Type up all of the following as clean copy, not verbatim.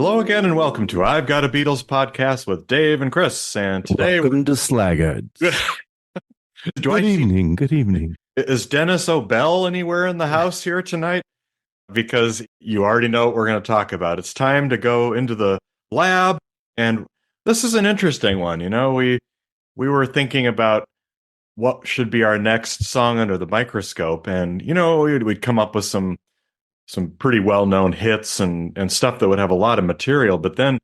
Hello again and welcome to I've Got a Beatles podcast with Dave and Chris. And today, Welcome to Slaggards. Good evening. Good evening. Is Dennis O'Bell anywhere in the house here tonight? Because you already know what we're going to talk about. It's time to go into the lab, and this is an interesting one. You know, we were thinking about what should be our next song under the microscope, and you know, we'd come up with some pretty well-known hits and stuff that would have a lot of material. But then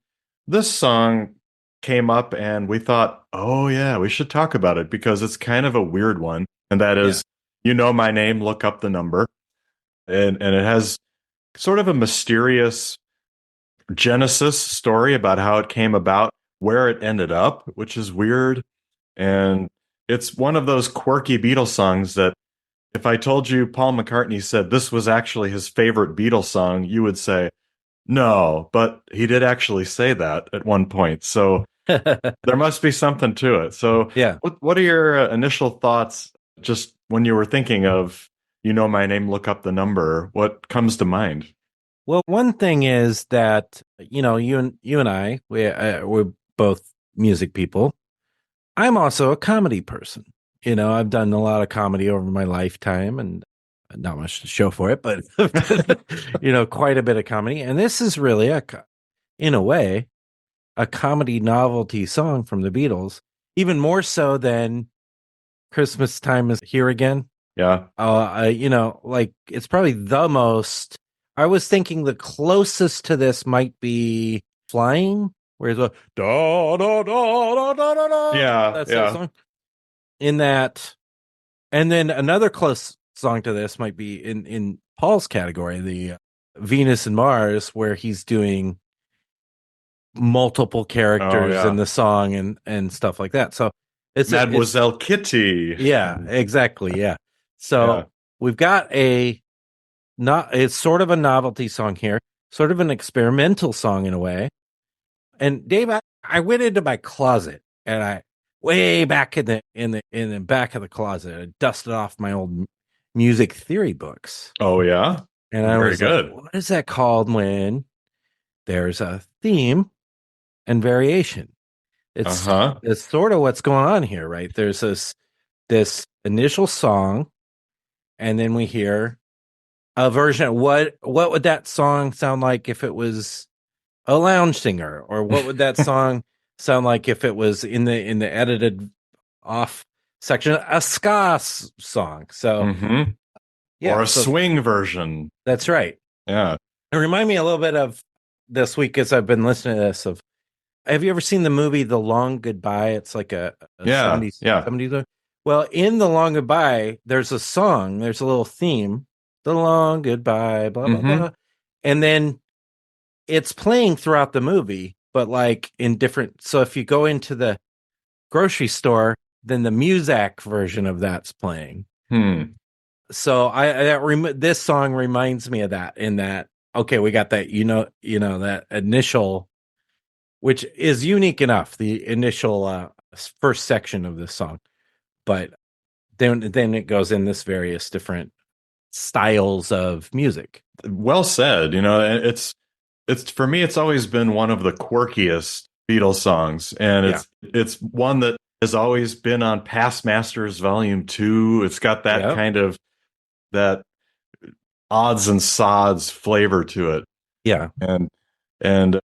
this song came up and we thought, oh yeah, we should talk about it because it's kind of a weird one. And that is, You Know My Name, Look Up the Number. And it has sort of a mysterious genesis story about how it came about, where it ended up, which is weird. And it's one of those quirky Beatles songs that if I told you Paul McCartney said this was actually his favorite Beatles song, you would say, no, but he did actually say that at one point. So there must be something to it. So Yeah. what are your initial thoughts just when you were thinking of, You Know My Name, Look Up the Number? What comes to mind? Well, one thing is that, you know, you and I, we're both music people. I'm also a comedy person. You know, I've done a lot of comedy over my lifetime and not much to show for it, but, you know, quite a bit of comedy. And this is really, in a way, a comedy novelty song from the Beatles, even more so than Christmas Time Is Here Again. Yeah. You know, like it's probably the most. I was thinking the closest to this might be Flying, where it's a da da da da da da da. Yeah. That's Yeah. that song. In that, and then another close song to this might be in Paul's category, the Venus and Mars, where he's doing multiple characters in the song and stuff like that. So it's Mademoiselle Kitty. Yeah, exactly. Yeah. So we've got it's sort of a novelty song here, sort of an experimental song in a way. And Dave, I went into my closet and I way back in the back of the closet, I dusted off my old music theory books. Oh yeah. And I was like, what is that called when there's a theme and variation? It's sort of what's going on here, right? There's this initial song, and then we hear a version of what would that song sound like if it was a lounge singer, or what would that song sound like if it was in the edited off section, a ska song. So or a swing version. That's right. Yeah. It remind me a little bit of this week as I've been listening to this. Have you ever seen the movie The Long Goodbye? It's like a 70s. Well, in The Long Goodbye, there's a song, there's a little theme, The Long Goodbye, blah, blah, blah. And then it's playing throughout the movie, but like in different. So if you go into the grocery store, then the Muzak version of that's playing. So this song reminds me of that, in that, okay, we got that, you know, that initial, which is unique enough, the initial first section of this song, but then it goes in this various different styles of music. Well said. You know, it's for me, it's always been one of the quirkiest Beatles songs, and it's one that has always been on Past Masters Volume 2. It's got that kind of that odds and sods flavor to it. Yeah, and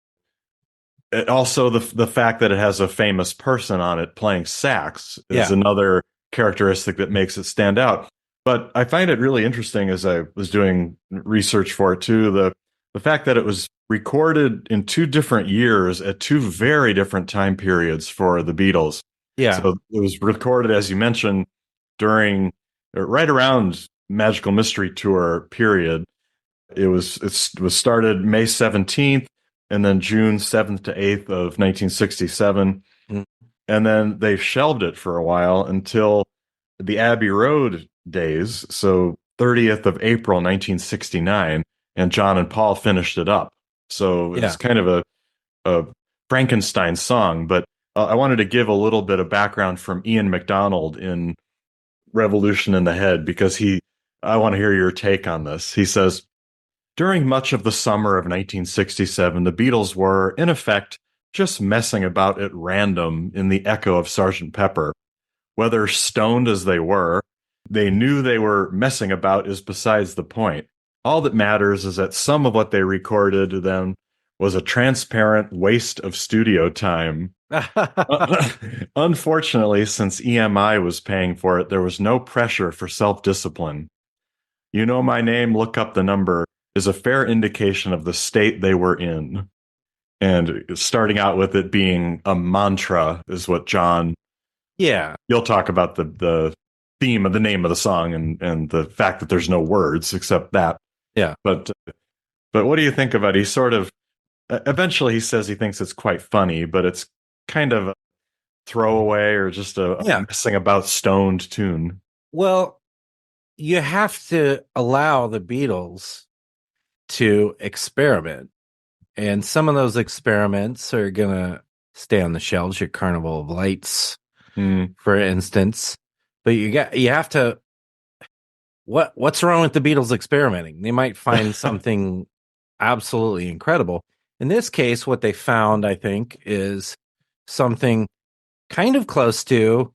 it also the fact that it has a famous person on it playing sax is another characteristic that makes it stand out. But I find it really interesting, as I was doing research for it too, the fact that it was recorded in 2 different years at 2 very different time periods for the Beatles. Yeah. So it was recorded, as you mentioned, during right around Magical Mystery Tour period. It was started May 17th and then June 7th to 8th of 1967. And then they shelved it for a while until the Abbey Road days, so 30th of April 1969, and John and Paul finished it up. So it's kind of a Frankenstein song, but I wanted to give a little bit of background from Ian MacDonald in Revolution in the Head, because I want to hear your take on this. He says, During much of the summer of 1967, the Beatles were, in effect, just messing about at random in the echo of Sergeant Pepper. Whether stoned as they knew they were messing about is besides the point. All that matters is that some of what they recorded then was a transparent waste of studio time. Unfortunately, since EMI was paying for it, there was no pressure for self-discipline. You know my name, look up the number is a fair indication of the state they were in. And starting out with it being a mantra is what John. Yeah. You'll talk about the theme of the name of the song and the fact that there's no words except that. Yeah. But what do you think about it? He sort of eventually he says he thinks it's quite funny, but it's kind of a throwaway or just a messing about stoned tune. Well, you have to allow the Beatles to experiment. And some of those experiments are going to stay on the shelves, your Carnival of Lights, for instance. But you have to, what's wrong with the Beatles experimenting? They might find something absolutely incredible. In this case, what they found, I think, is something kind of close to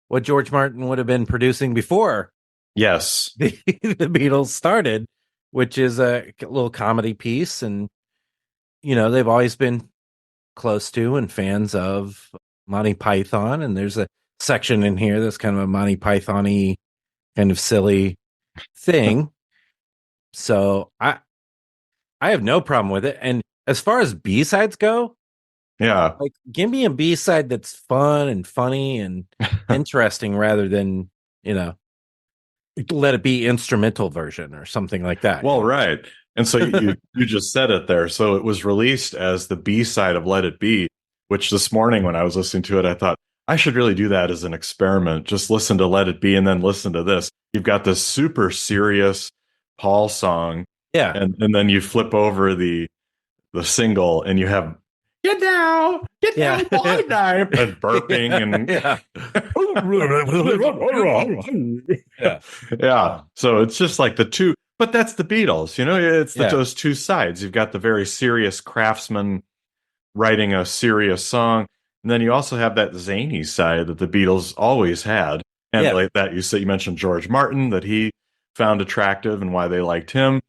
what George Martin would have been producing before. Yes. The Beatles started, which is a little comedy piece. And, they've always been close to and fans of Monty Python. And there's a section in here that's kind of a Monty Python-y kind of silly thing. So I have no problem with it. And as far as B-sides go, like give me a B-side that's fun and funny and interesting rather than, let it be instrumental version or something like that. Well, right. And so you just said it there. So it was released as the B-side of Let It Be, which this morning when I was listening to it, I thought I should really do that as an experiment. Just listen to Let It Be and then listen to this. You've got this super serious Paul song. Yeah. And then you flip over the single and you have get down, boy, knife, and burping and yeah. So it's just like the two, but that's the Beatles, it's those two sides. You've got the very serious craftsman writing a serious song, and then you also have that zany side that the Beatles always had, and like that you mentioned George Martin, that he found attractive and why they liked him.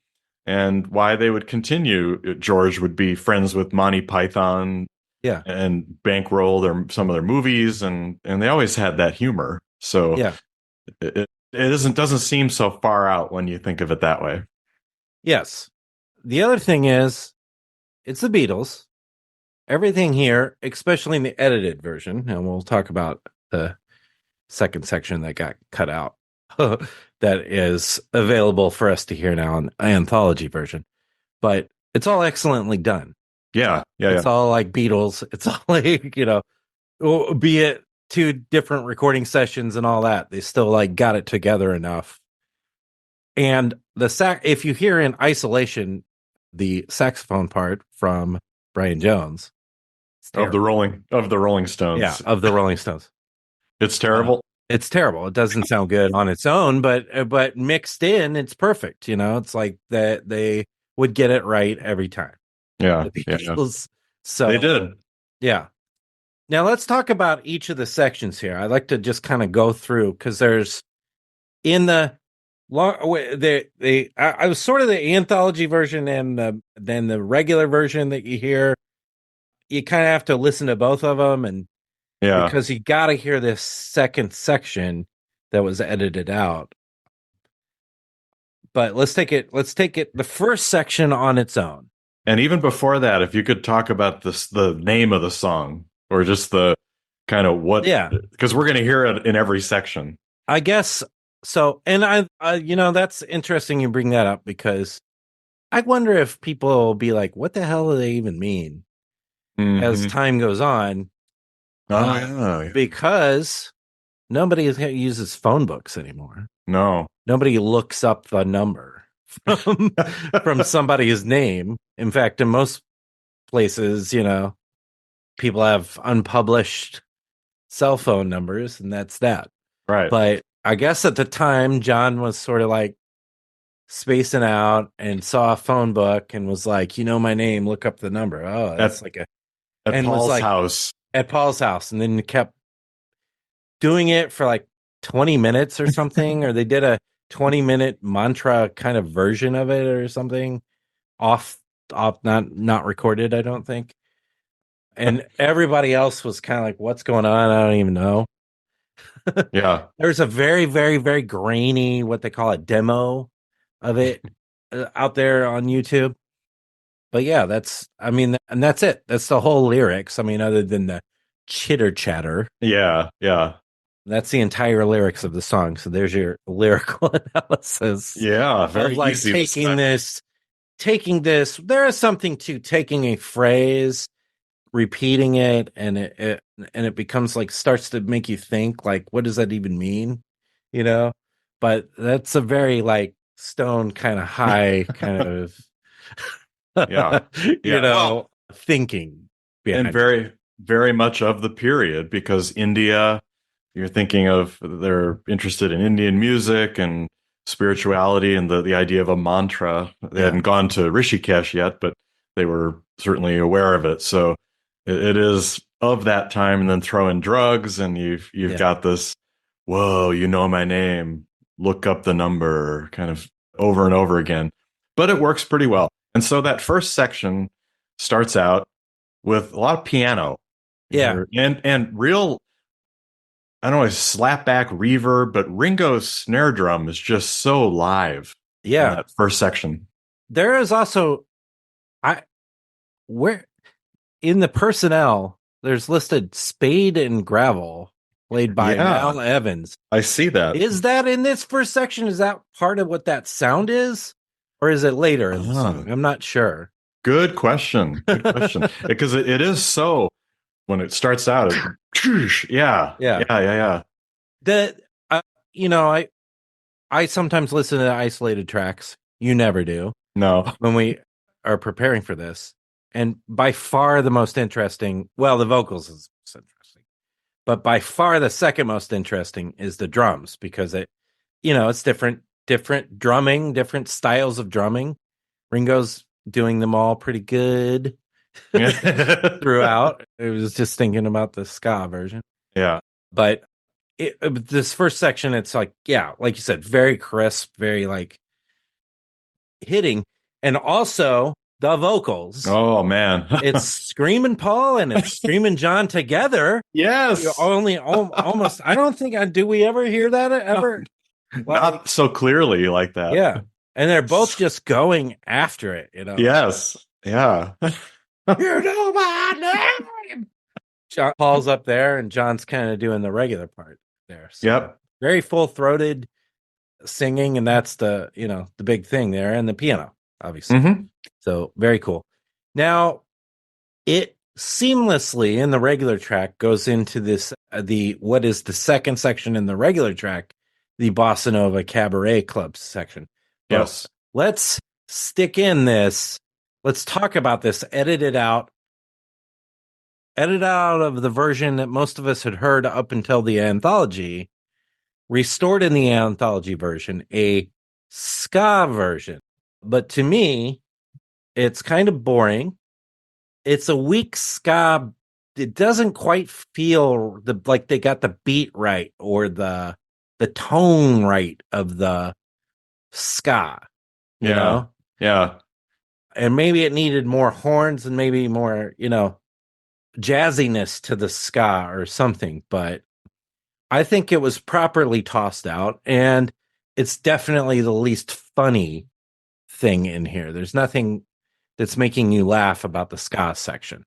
And why they would continue. George would be friends with Monty Python, and bankroll some of their movies, and they always had that humor. So it doesn't seem so far out when you think of it that way. Yes. The other thing is, it's the Beatles. Everything here, especially in the edited version, and we'll talk about the second section that got cut out. That is available for us to hear now in anthology version, but it's all excellently done. It's all like Beatles. It's all like, be it two different recording sessions and all that, they still like got it together enough. And if you hear in isolation, the saxophone part from Brian Jones of the Rolling Stones. Yeah. Of the Rolling Stones. It's terrible. It's terrible. It doesn't sound good on its own, but mixed in, it's perfect. It's like that they would get it right every time. Yeah. So they did. Yeah. Now let's talk about each of the sections here. I'd like to just kind of go through because there's in the long I was sort of the anthology version and then the regular version that you hear. You kind of have to listen to both of them and. Yeah, because you got to hear this second section that was edited out. But let's take it the first section on its own. And even before that, if you could talk about the name of the song or just the kind of what, because we're going to hear it in every section. I guess so. And I that's interesting you bring that up because I wonder if people will be like, what the hell do they even mean as time goes on? Because nobody uses phone books anymore. No. Nobody looks up the number from somebody's name. In fact, in most places, people have unpublished cell phone numbers, and that's that. Right. But I guess at the time, John was sort of like, spacing out and saw a phone book and was like, you know my name, look up the number. Oh, that's like a at and was Paul's like house. at Paul's house, and then kept doing it for like 20 minutes or something, or they did a 20-minute mantra kind of version of it or something off not recorded, I don't think. And everybody else was kind of like, what's going on? I don't even know. Yeah. There's a very, very, very grainy, what they call a demo of it out there on YouTube. But yeah, and that's it. That's the whole lyrics. I mean, other than the chitter chatter. Yeah. Yeah. That's the entire lyrics of the song. So there's your lyrical analysis Yeah. of Very like easy this time. taking this. There is something to taking a phrase, repeating it, and it becomes like starts to make you think like, what does that even mean? You know? But that's a very like stone kind of high kind of Yeah. Yeah. Well, thinking and behind it. very, very much of the period, because India, you're thinking of, they're interested in Indian music and spirituality and the idea of a mantra. They hadn't gone to Rishikesh yet, but they were certainly aware of it. So it is of that time. And then throw in drugs, and you've got this, whoa, you know my name, look up the number, kind of over and over again. But it works pretty well. And so that first section starts out with a lot of piano. Yeah. And real, I don't know, slap back reverb, but Ringo's snare drum is just so live in that first section. There is also where in the personnel there's listed Spade and Gravel, played by Mal Evans. I see that. Is that in this first section? Is that part of what that sound is? Or is it later in the song? I'm not sure. Good question. Good question. Because it is so, when it starts out, yeah. That I sometimes listen to isolated tracks. You never do. No. When we are preparing for this. And by far the most interesting, well, the vocals is interesting. But by far the second most interesting is the drums, because it's different drumming, different styles of drumming. Ringo's doing them all pretty good throughout. I was just thinking about the ska version. Yeah. But this first section, it's like, like you said, very crisp, very like hitting. And also the vocals. Oh, man. It's Screaming Paul and it's Screaming John together. Yes. Almost. I don't think do we ever hear that ever? Not so clearly like that. Yeah. And they're both just going after it, Yes. Yeah. You know my name. Paul's up there and John's kind of doing the regular part there. So yep. Very full-throated singing, and that's the big thing there, and the piano, obviously. Mm-hmm. So very cool. Now, it seamlessly in the regular track goes into this what is the second section in the regular track, the Bossa Nova Cabaret Club section. Yes. But let's stick in this. Let's talk about this. Edited out of the version that most of us had heard up until the anthology, restored in the anthology version, a ska version. But to me, it's kind of boring. It's a weak ska. It doesn't quite feel like they got the beat right or the tone right of the ska. You know? Yeah. And maybe it needed more horns and maybe more, jazziness to the ska or something. But I think it was properly tossed out, and it's definitely the least funny thing in here. There's nothing that's making you laugh about the ska section.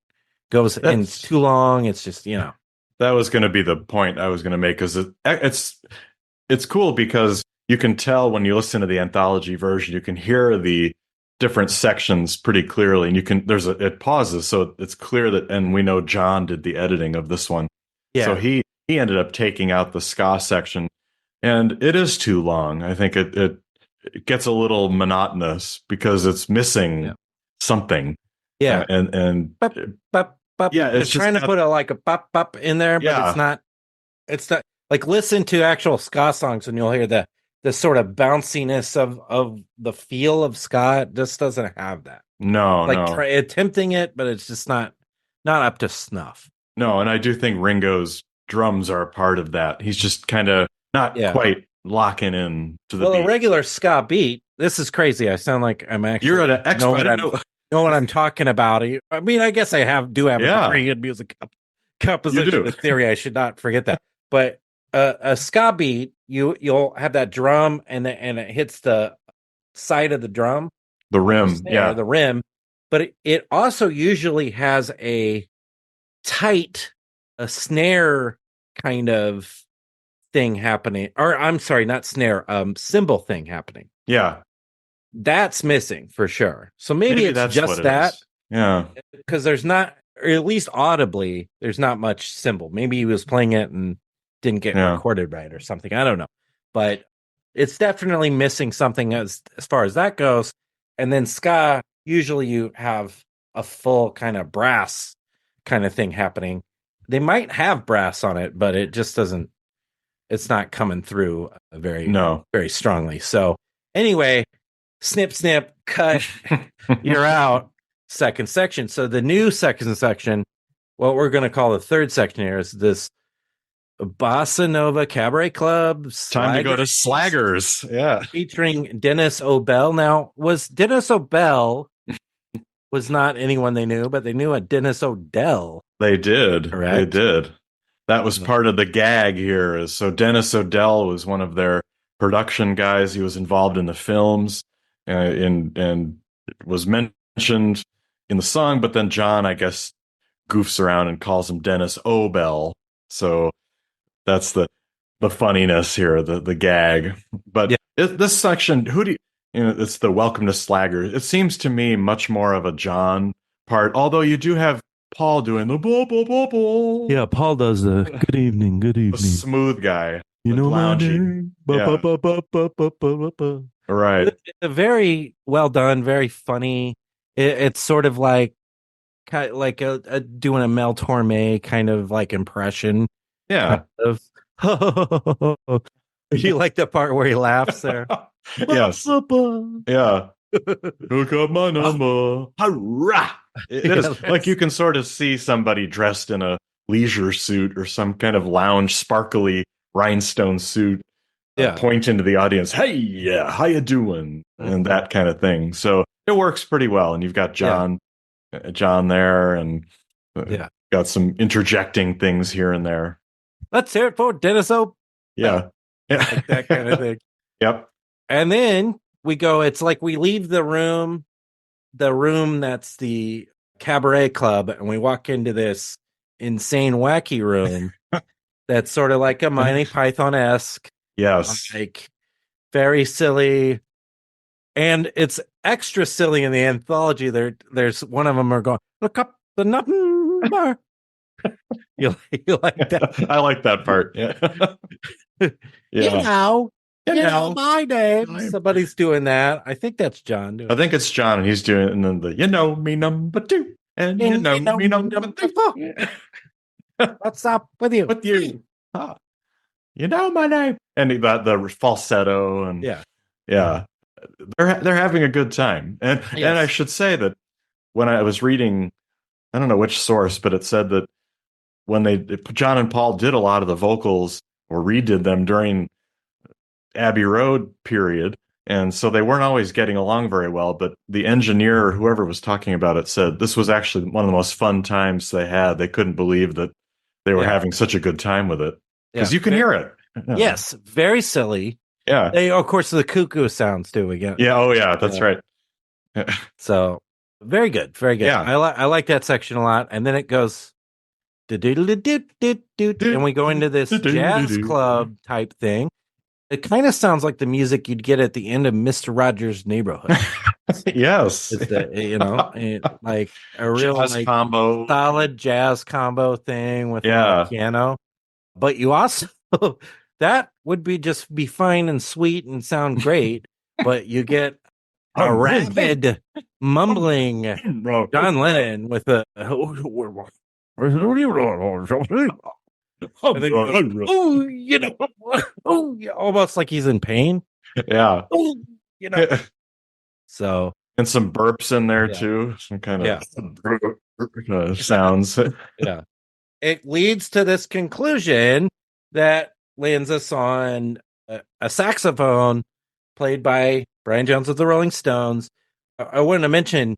Goes in too long. It's just, That was going to be the point I was going to make, because it's cool because you can tell when you listen to the anthology version, you can hear the different sections pretty clearly, and it pauses, so it's clear that, and we know John did the editing of this one. Yeah. So he ended up taking out the ska section, and it is too long. I think it gets a little monotonous because it's missing something. Yeah. And bop, bop, bop. Yeah, it's trying to put a bop bop in there, but it's not like, listen to actual ska songs and you'll hear the the sort of bounciness of the feel of ska. It just doesn't have that. No, Like no. attempting it, but it's just not up to snuff. No, and I do think Ringo's drums are a part of that. He's just kind of not quite locking in to the beat. A regular ska beat. This is crazy. I sound like I'm actually You're an expert. Know what I'm talking about. I mean, I guess I do have a degree in music composition and theory. I should not forget that. But a ska beat, you'll have that drum and it hits the side of the drum, the rim, snare, the rim. But it also usually has a snare kind of thing happening, or I'm sorry, not snare, cymbal thing happening. Yeah. That's missing for sure. So maybe it's that's just that. Yeah. Because there's not, or at least audibly, there's not much cymbal. Maybe he was playing it and didn't get recorded right or something. I don't know. But it's definitely missing something as far as that goes. And then ska, usually you have a full kind of brass kind of thing happening. They might have brass on it, but it just doesn't, it's not coming through very strongly. So anyway, snip, snip, cut, you're out. Second section. So the new second section, what we're going to call the third section here, is this Bossa Nova Cabaret Club. Time to go to Slaggers. Yeah. Featuring Dennis O'Bell. Now, was Dennis O'Bell was not anyone they knew, but they knew a Dennis O'Dell. They did. Correct? They did. That was part of the gag here. So Dennis O'Dell was one of their production guys. He was involved in the films and was mentioned in the song, but then John, I guess, goofs around and calls him Dennis O'Bell. So that's the funniness here, the gag. But this section, it's the Welcome to Slaggers. It seems to me much more of a John part, although you do have Paul doing the bo bo bo bo. Yeah, Paul does the good evening, good evening. The smooth guy. You know my name. Right. Very well done, very funny. It's sort of like a doing a Mel Torme kind of like impression. Yeah. Kind of. You like the part where he laughs there? Yes. Yeah. Look up my number. Hurrah! It is like you can sort of see somebody dressed in a leisure suit or some kind of lounge, sparkly rhinestone suit, point into the audience. Hey, yeah, how you doing? And that kind of thing. So it works pretty well. And you've got John there, and got some interjecting things here and there. Let's hear it for Dennis O. Yeah. Like that kind of thing. Yep. And then we go, it's like we leave the room that's the cabaret club, and we walk into this insane, wacky room that's sort of like a Monty Python-esque. Yes. Like very silly. And it's extra silly in the anthology. There's one of them are going, look up the number. You like that? I like that part. Yeah. You know my name. Somebody's doing that. I think that's John doing I think it's John, and he's doing it, and then the me number 2, and you know me number 3. What's up with you? With you. You know my name. And the falsetto, and they're having a good time. And I should say that when I was reading, I don't know which source, but it said that when John and Paul did a lot of the vocals or redid them during Abbey Road period, and so they weren't always getting along very well, but the engineer or whoever was talking about it said this was actually one of the most fun times they had. They couldn't believe that they were having such a good time with it, because you can hear it. Yes, very silly. Yeah. They, of course, the cuckoo sounds too again. Yeah, oh yeah, that's right. So very good, very good. Yeah. I like that section a lot. And then it goes and we go into this jazz club type thing. It kind of sounds like the music you'd get at the end of Mr. Rogers' Neighborhood. Yes. It's like a real jazz combo, solid jazz combo thing with a piano. But you also that would be fine and sweet and sound great, but you get a rapid mumbling John Lennon with a almost like he's in pain. Yeah. you know. So And some burps in there yeah, too. Some kind yeah, of sounds. yeah. It leads to this conclusion that lands us on a saxophone played by Brian Jones of the Rolling Stones. I wanted to mention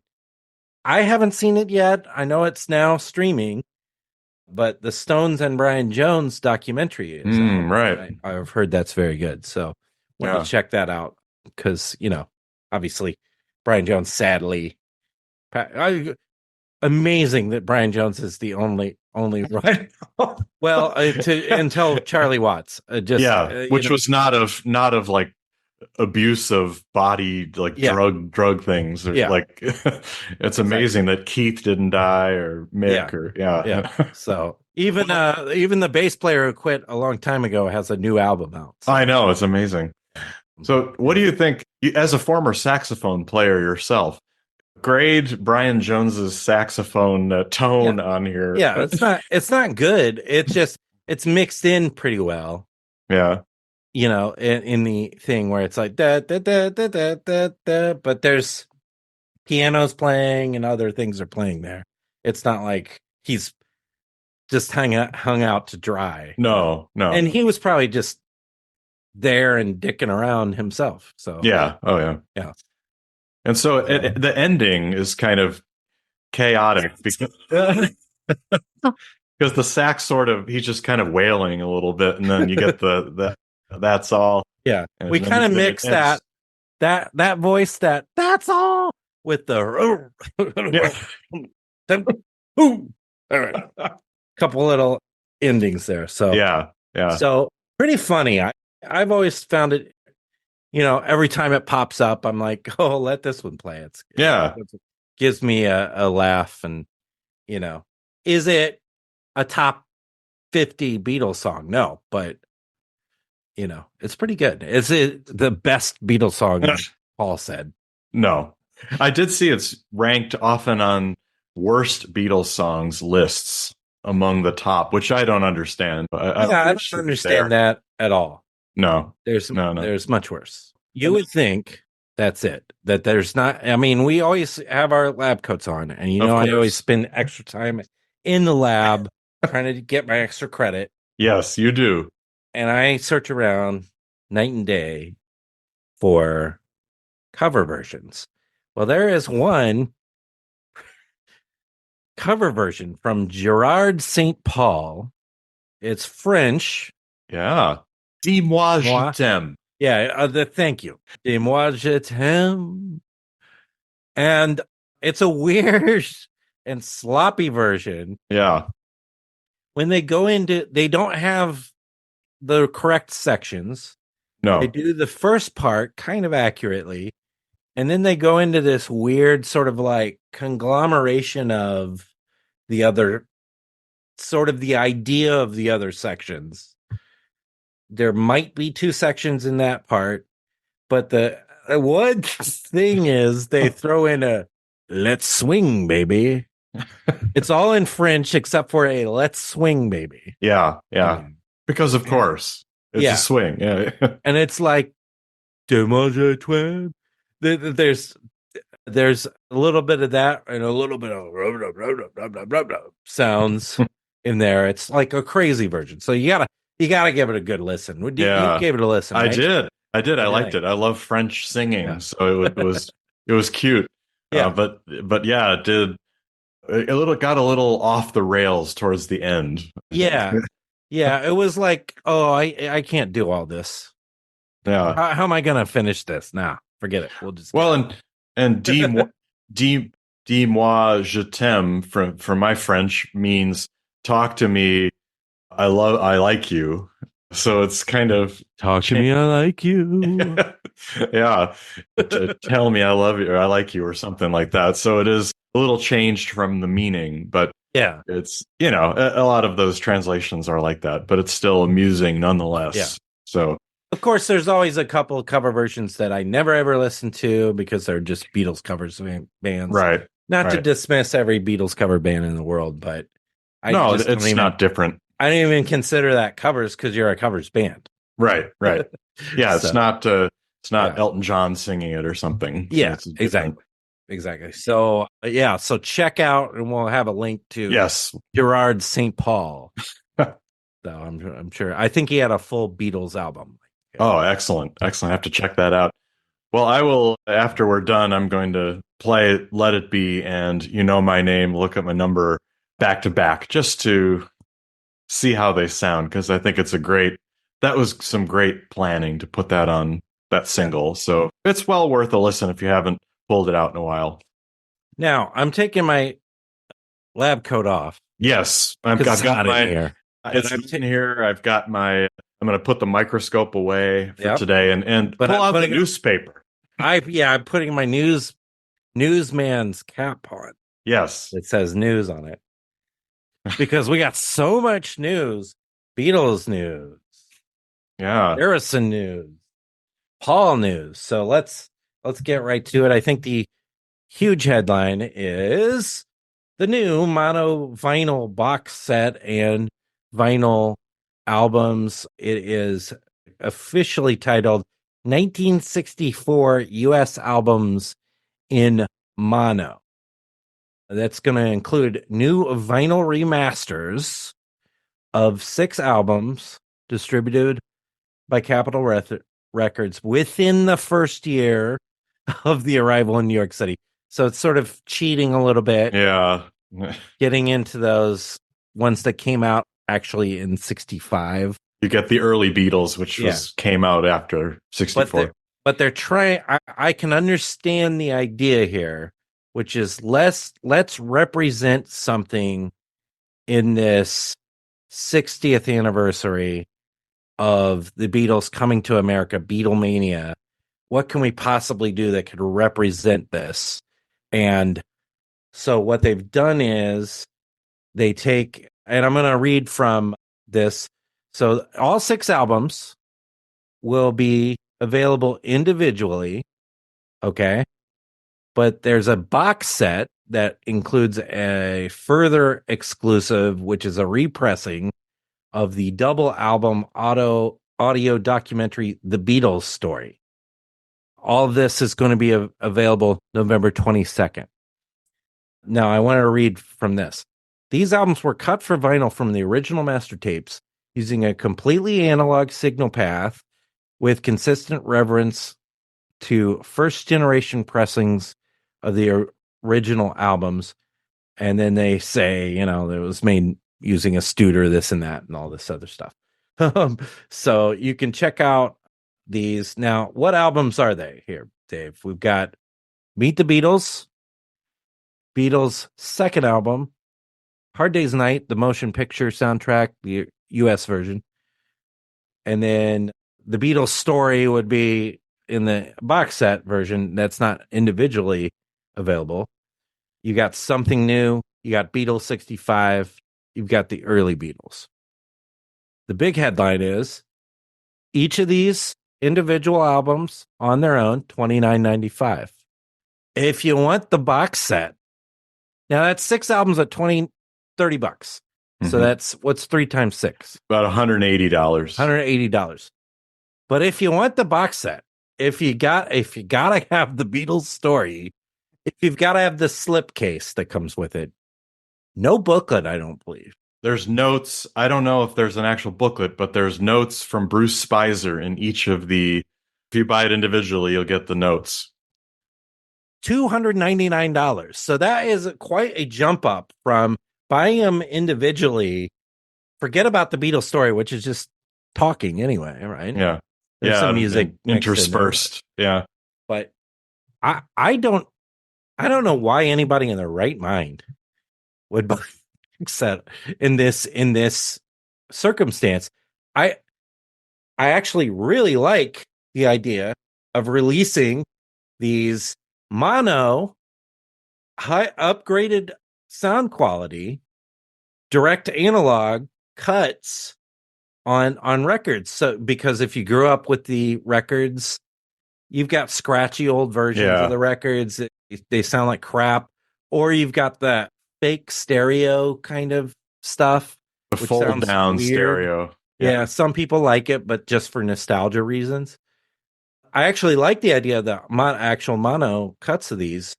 I haven't seen it yet. I know it's now streaming, but the Stones and Brian Jones documentary is out. Right. I've heard that's very good. So wanted to check that out because, obviously Brian Jones sadly amazing that Brian Jones is the only right. Well, until Charlie Watts, which was not of like abuse of body, like drug things, or like it's amazing that Keith didn't die, or Mick, or So even the bass player who quit a long time ago has a new album out. So. I know, it's amazing. So what do you think, as a former saxophone player yourself, grade Brian Jones's saxophone tone on here? Yeah, it's not good. It's mixed in pretty well. Yeah. In the thing where it's like da da da da da da da, but there's pianos playing and other things are playing there. It's not like he's just hung out to dry. No. And he was probably just there and dicking around himself. So yeah. Oh yeah. And so the ending is kind of chaotic because the sax he's just kind of wailing a little bit, and then you get the that's all. Yeah, we kind of mix that voice that's all with the couple little endings there. So yeah. So pretty funny. I've always found it. Every time it pops up, I'm like, oh, let this one play. It gives me a laugh, and is it a top 50 Beatles song? No, but it's pretty good. Is it the best Beatles song? Paul said. No, I did see it's ranked often on worst Beatles songs lists among the top, which I don't understand. I don't understand that at all. No, there's much worse. You would think that's it. That there's not. I mean, we always have our lab coats on, and I always spend extra time in the lab trying to get my extra credit. Yes, you do. And I search around night and day for cover versions. Well, there is one cover version from Gerard St. Paul. It's French. Yeah. Dis-moi je t'aime. Yeah, thank you. Dis-moi je t'aime. And it's a weird and sloppy version. Yeah. When they go into, they don't have the correct sections. No. They do the first part kind of accurately. And then they go into this weird sort of like conglomeration of the other, sort of the idea of the other sections. There might be two sections in that part, but the one thing is they throw in a "Let's swing, baby." It's all in French except for a "Let's swing, baby." Yeah. Because of course it's a swing. Yeah. And it's like, there's a little bit of that and a little bit of sounds in there. It's like a crazy version. So you gotta give it a good listen. You gave it a listen, right? I did. I liked it. I love French singing, so it was cute. Yeah, but yeah, it did. It got a little off the rails towards the end. Yeah. It was like, oh, I can't do all this. Yeah. How am I gonna finish this? Nah, forget it. We'll just and dis-moi je t'aime from my French means talk to me. I like you. So it's kind of talk to me. I like you. Yeah. Tell me I love you or I like you or something like that. So it is a little changed from the meaning, but yeah, it's, a lot of those translations are like that, but it's still amusing nonetheless. Yeah. So of course, there's always a couple of cover versions that I never ever listen to because they're just Beatles covers bands. Right. Not to dismiss every Beatles cover band in the world, but it's not different. I don't even consider that covers because you're a covers band. Right. Yeah, it's It's not Elton John singing it or something. Yeah, so it's different. Exactly. So so check out, and we'll have a link to Gerard St. Paul. So I'm sure. I think he had a full Beatles album. Oh, excellent. I have to check that out. Well, I will, after we're done, I'm going to play Let It Be and You Know My Name, look at my number back to back just to see how they sound, because I think that was some great planning to put that on that single. So it's well worth a listen if you haven't pulled it out in a while. Now, I'm taking my lab coat off. Yes, I've got my here. It's in here. I'm going to put the microscope away for today and pull out the newspaper. I'm putting my newsman's cap on. Yes. It says news on it. Because we got so much news. Beatles news. Yeah. Harrison news. Paul news. So let's get right to it. I think the huge headline is the new mono vinyl box set and vinyl albums. It is officially titled 1964 US albums in mono. That's going to include new vinyl remasters of 6 albums distributed by Capitol Records within the first year of the arrival in New York City. So it's sort of cheating a little bit. Yeah. Getting into those ones that came out actually in 65. You get the early Beatles, which came out after 64. But they're trying, I can understand the idea here, which is let's represent something in this 60th anniversary of the Beatles coming to America, Beatlemania. What can we possibly do that could represent this? And so what they've done is they take, and I'm going to read from this. So all 6 albums will be available individually. Okay. But there's a box set that includes a further exclusive, which is a repressing of the double album audio documentary, The Beatles Story. All of this is going to be available November 22nd. Now, I want to read from this. These albums were cut for vinyl from the original master tapes using a completely analog signal path with consistent reference to first-generation pressings of the original albums. And then they say, it was made using a Studer, this and that, and all this other stuff. So you can check out these. Now, what albums are they here, Dave? We've got Meet the Beatles, Beatles' second album, Hard Day's Night, the motion picture soundtrack, the US version. And then the Beatles Story would be in the box set version that's not individually available. You got Something New, you got Beatles 65, you've got the early Beatles. The big headline is each of these individual albums on their own, $29.95. If you want the box set, now that's 6 albums at $30. So that's what's 3 times 6? About $180. $180. But if you want the box set, if you gotta have the Beatles Story, if you've got to have the slipcase that comes with it, no booklet, I don't believe. There's notes. I don't know if there's an actual booklet, but there's notes from Bruce Spicer in each of the. If you buy it individually, you'll get the notes. $299. So that is quite a jump up from buying them individually. Forget about the Beatles Story, which is just talking anyway, right? Yeah. There's some music interspersed. Yeah. But I don't know why anybody in their right mind would buy set in this circumstance. I actually really like the idea of releasing these mono high upgraded sound quality direct analog cuts on records. So because if you grew up with the records, you've got scratchy old versions of the records. They sound like crap. Or you've got the fake stereo kind of stuff. The fold down stereo. Yeah, some people like it, but just for nostalgia reasons. I actually like the idea of the actual mono cuts of these,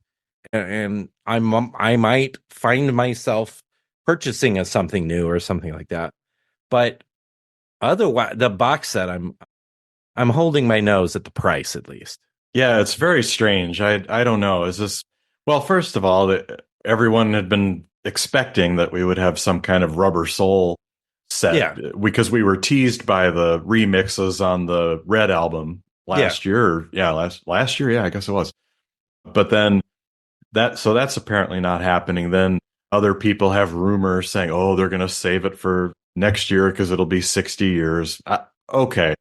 and I might find myself purchasing something new or something like that. But otherwise, the box set, I'm holding my nose at the price at least. Yeah, it's very strange. I don't know. Is this well? First of all, everyone had been expecting that we would have some kind of rubber soul set because we were teased by the remixes on the Red album last year. Yeah, last year. Yeah, I guess it was. But then that's apparently not happening. Then other people have rumors saying, "Oh, they're going to save it for next year because it'll be 60 years." Okay,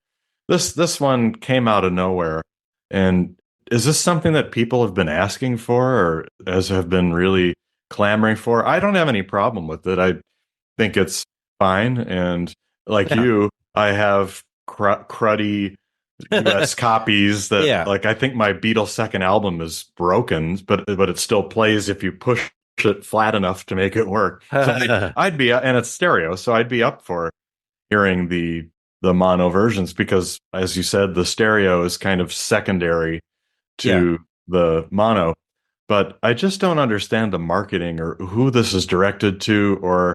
this one came out of nowhere, and is this something that people have been asking for, or as have been really clamoring for? I don't have any problem with it. I think it's fine, and like you, I have cruddy US copies that like I think my Beatles second album is broken, but it still plays if you push it flat enough to make it work. So I'd be and it's stereo, so I'd be up for hearing the mono versions because as you said, the stereo is kind of secondary to the mono. But I just don't understand the marketing or who this is directed to or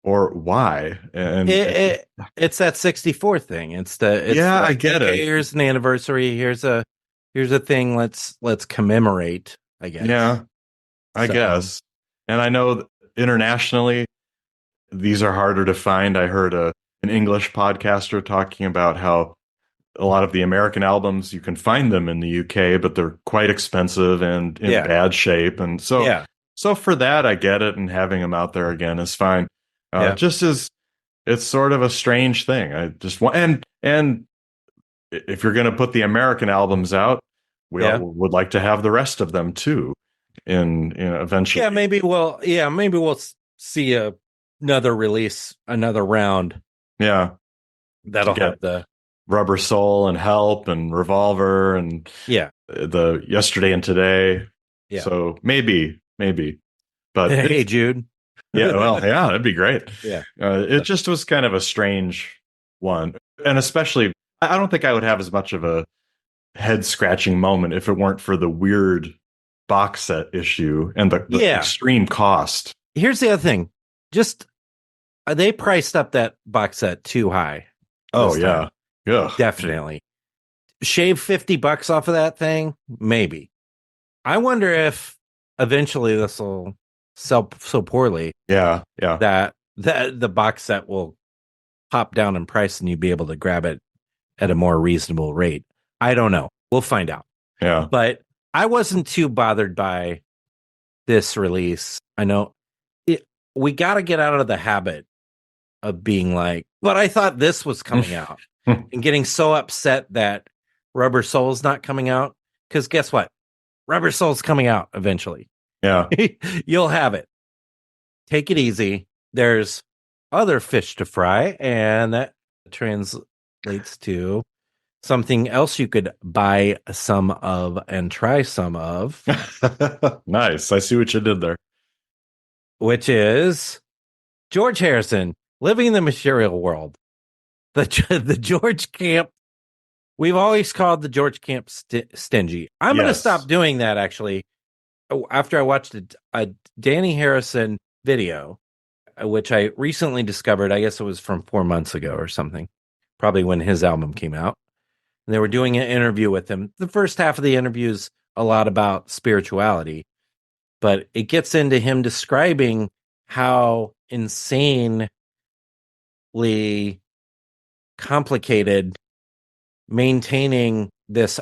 why. And it's that 64 thing. It's I get it. Here's an anniversary. Here's a thing. Let's commemorate, I guess. Yeah, I guess. And I know internationally, these are harder to find. I heard an English podcaster talking about how a lot of the American albums, you can find them in the UK, but they're quite expensive and in bad shape. And so for that, I get it. And having them out there again is fine. Just as it's sort of a strange thing. I just want, and if you're going to put the American albums out, we all would like to have the rest of them too. In eventually, maybe we'll see another release, another round. Yeah, that'll have the Rubber Soul and Help and Revolver and the Yesterday and Today. Yeah, so maybe, but hey Jude. That'd be great. Yeah, it just was kind of a strange one, and especially I don't think I would have as much of a head scratching moment if it weren't for the weird box set issue and the extreme cost. Here's the other thing. Just they priced up that box set too high. Oh yeah. Yeah. Definitely. Shave $50 off of that thing, maybe. I wonder if eventually this will sell so poorly. Yeah. That the box set will pop down in price and you'll be able to grab it at a more reasonable rate. I don't know. We'll find out. Yeah. But I wasn't too bothered by this release. I know we got to get out of the habit of being like, but I thought this was coming out and getting so upset that Rubber Soul's not coming out. Because guess what? Rubber Soul's coming out eventually. Yeah. You'll have it. Take it easy. There's other fish to fry, and that translates to something else you could buy some of and try some of. Nice. I see what you did there. Which is George Harrison, Living in the Material World. The George Camp. We've always called the George Camp stingy. I'm going to stop doing that, actually. After I watched a Danny Harrison video, which I recently discovered, I guess it was from 4 months ago or something, probably when his album came out. And they were doing an interview with him. The first half of the interview is a lot about spirituality, but it gets into him describing how insanely complicated maintaining this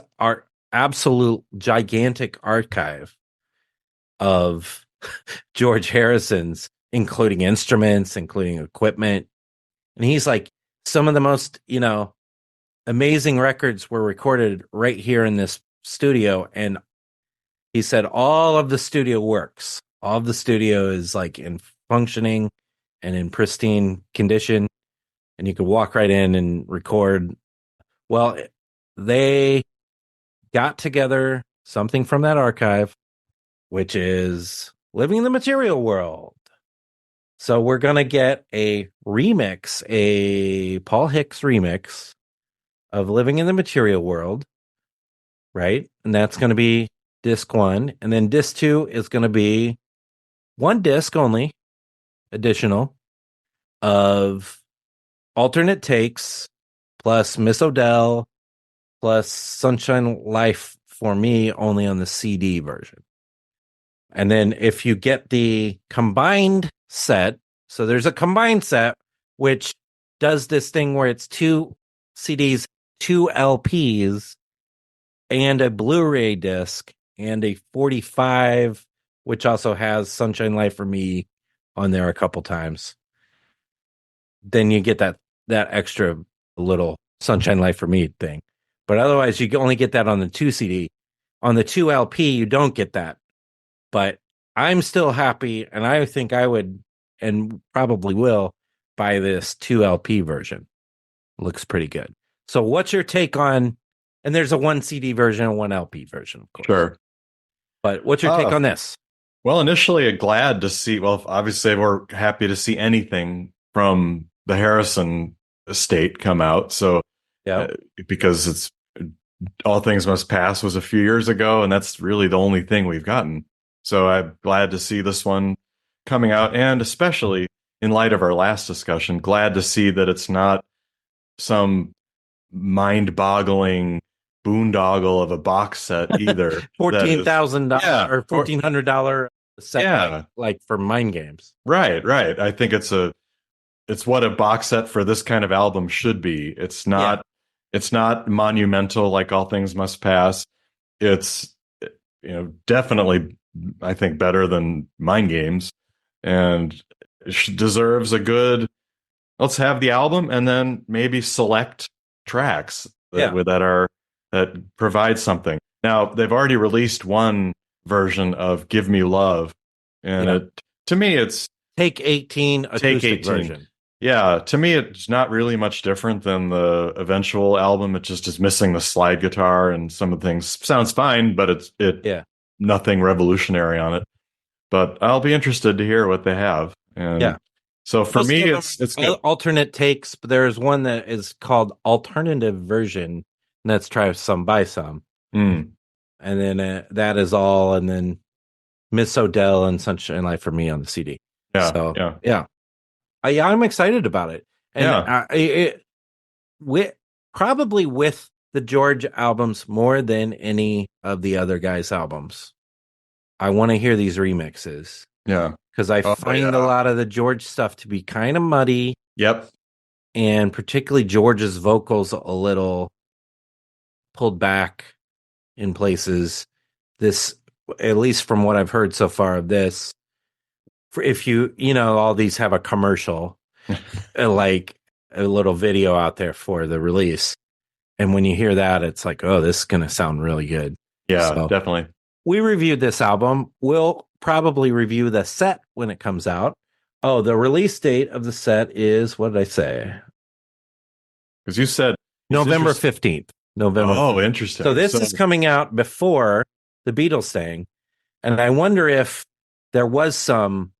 absolute gigantic archive of George Harrison's, including instruments, including equipment. And he's like, some of the most, amazing records were recorded right here in this studio. And he said all of the studio works. All of the studio is like in functioning and in pristine condition. And you could walk right in and record. Well, they got together something from that archive, which is Living in the Material World. So we're going to get a remix, a Paul Hicks remix of Living in the Material World. right? And that's going to be disc 1. And then disc 2 is going to be one disc only, additional, of alternate takes plus Miss Odell plus Sunshine Life for me only on the CD version. And then if you get the combined set, so there's a combined set which does this thing where it's 2 CDs, 2 LPs, and a Blu-ray disc, and a 45, which also has Sunshine Life for Me on there a couple times. Then you get that extra little Sunshine Life for Me thing. But otherwise, you can only get that on the 2 CD. On the 2 LP, you don't get that. But I'm still happy, and I think I would, and probably will, buy this 2 LP version. Looks pretty good. So what's your take on, and there's a 1 CD version and 1 LP version, of course. Sure. But what's your take on this? Well, initially glad to see, well, obviously we're happy to see anything from the Harrison estate come out. So, because it's All Things Must Pass was a few years ago, and that's really the only thing we've gotten. So I'm glad to see this one coming out, and especially in light of our last discussion, glad to see that it's not some mind-boggling boondoggle of a box set either. $14,000 or $1,400 set, like for Mind Games. Right. I think it's what a box set for this kind of album should be. It's not monumental like All Things Must Pass. It's definitely, I think, better than Mind Games, and it deserves a good. Let's have the album and then maybe select tracks that provide something. Now they've already released one version of "Give Me Love," and to me it's Take 18 acoustic version. Yeah, to me it's not really much different than the eventual album. It just is missing the slide guitar, and some of the things sounds fine, but it's nothing revolutionary on it. But I'll be interested to hear what they have. And so for me, it's good. Alternate takes, but there's one that is called alternative version, and that's Try Some Buy Some. And then that is all, and then Miss Odell and Sunshine Life for Me on the CD. I'm excited about it. And probably with the George albums more than any of the other guys' albums. I want to hear these remixes. Yeah. Because I find a lot of the George stuff to be kind of muddy. Yep. And particularly George's vocals a little pulled back in places. This, at least from what I've heard so far of this, if all these have a commercial, like a little video out there for the release. And when you hear that, it's like, oh, this is going to sound really good. Yeah, so, definitely. We reviewed this album. We'll probably review the set when it comes out. Oh, the release date of the set is, what did I say? Because you said November 15th. November. Oh, interesting. So this is coming out before the Beatles thing. And I wonder if there was some,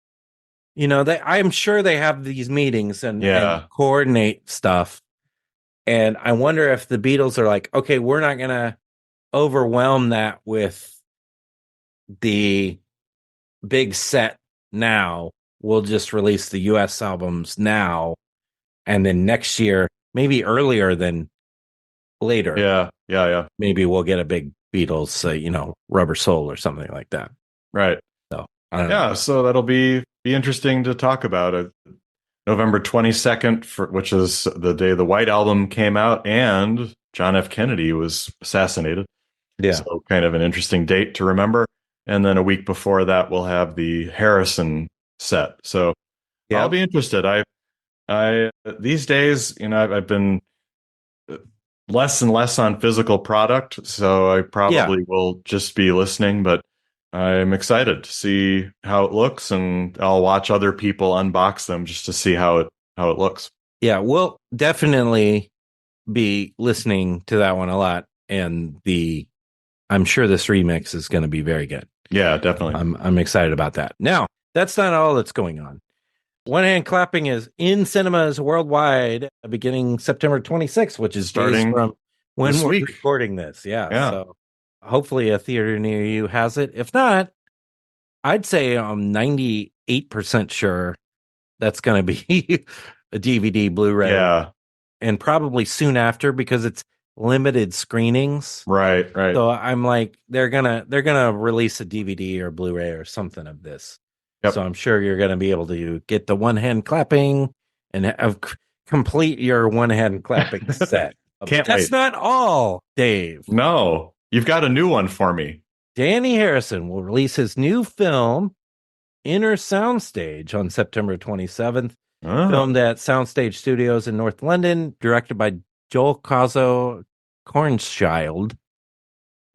I'm sure they have these meetings and coordinate stuff. And I wonder if the Beatles are like, okay, we're not going to overwhelm that with the big set now. We'll just release the US albums now, and then next year, maybe earlier than later. Yeah. Maybe we'll get a big Beatles, Rubber Soul or something like that. Right. So I don't know. So that'll be interesting to talk about. November 22nd, which is the day the White Album came out, and John F. Kennedy was assassinated. Yeah. So kind of an interesting date to remember. And then a week before that, we'll have the Harrison set. So I'll be interested. I these days, I've been less and less on physical product, so I probably will just be listening, but I'm excited to see how it looks, and I'll watch other people unbox them just to see how it looks. Yeah, we'll definitely be listening to that one a lot, and I'm sure this remix is going to be very good. Yeah, definitely. I'm excited about that. Now, that's not all that's going on. One Hand Clapping is in cinemas worldwide beginning September 26th, which is starting from when we're recording this. Yeah. So hopefully a theater near you has it. If not, I'd say I'm 98% sure that's going to be a DVD, Blu-ray, Yeah. and probably soon after because it's limited screenings. Right. So I'm like, they're gonna release a DVD or Blu-ray or something of this. Yep. So I'm sure you're gonna be able to get the one hand clapping and complete your one hand clapping set. Can't That's wait. not all, Dave. No, you've got a new one for me. Danny Harrison will release his new film, Inner Soundstage, on September 27th. Oh. Filmed at Soundstage Studios in North London, directed by Joel Caso Cornschild.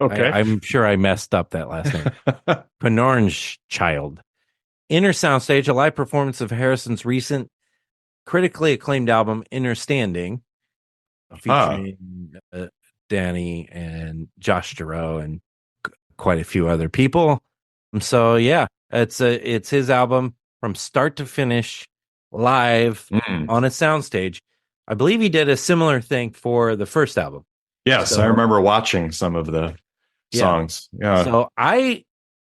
Okay. I'm sure I messed up that last name. Child. Inner Soundstage, a live performance of Harrison's recent critically acclaimed album, Inner Standing, featuring Danny and Josh Giroux and quite a few other people. So yeah, it's his album from start to finish, live on a soundstage. I believe he did a similar thing for the first album. Yes, I remember watching some of the songs. Yeah. So I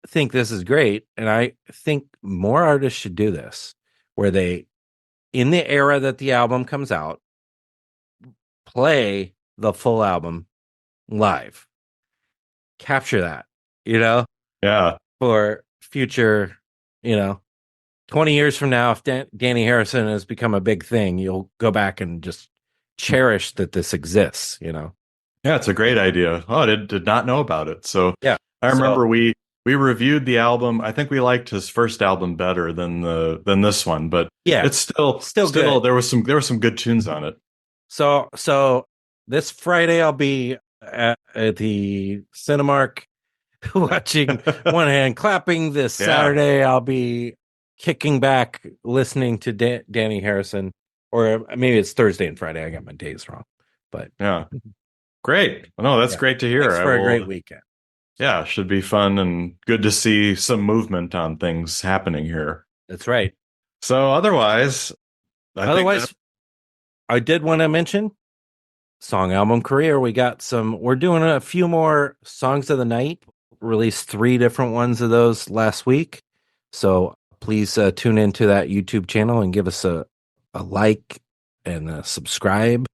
think this is great, and I think more artists should do this, where they, in the era that the album comes out, play the full album live. Capture that, Yeah. for future, 20 years from now, if Danny Harrison has become a big thing, you'll go back and just cherish that this exists, Yeah, it's a great idea. Oh, I did not know about it. So yeah, I remember we reviewed the album. I think we liked his first album better than this one, but yeah, it's still good. There were some good tunes on it. So this Friday I'll be at the Cinemark watching one hand clapping. This Saturday I'll be kicking back listening to Danny Harrison, or maybe it's Thursday and Friday. I got my days wrong, but yeah. Great. No, that's great to hear. Thanks for a great weekend. Yeah, should be fun and good to see some movement on things happening here. That's right. So otherwise, I did want to mention song album career. We're doing a few more songs of the night. Released 3 different ones of those last week. So please tune into that YouTube channel and give us a like and a subscribe.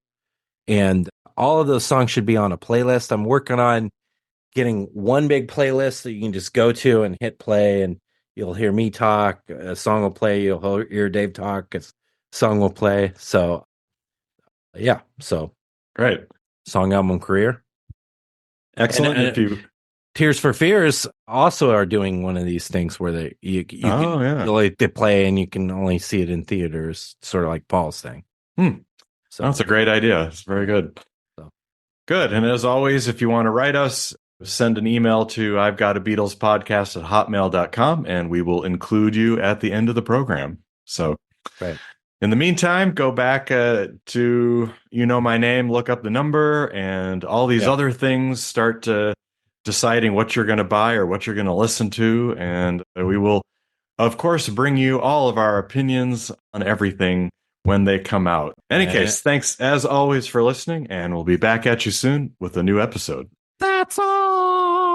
And all of those songs should be on a playlist. I'm working on getting one big playlist that you can just go to and hit play, and you'll hear me talk. A song will play. You'll hear Dave talk. A song will play. So, yeah. So, great. Song album career. Excellent. And Tears for Fears also are doing one of these things where they play and you can only see it in theaters, sort of like Paul's thing. So that's a great idea. It's very good. Good. And as always, if you want to write us, send an email to I've got a Beatles podcast at hotmail.com, and we will include you at the end of the program. So in the meantime, go back to my name, look up the number, and all these other things. Start deciding what you're going to buy or what you're going to listen to, and we will, of course, bring you all of our opinions on everything when they come out. In any case, thanks as always for listening, and we'll be back at you soon with a new episode. That's all.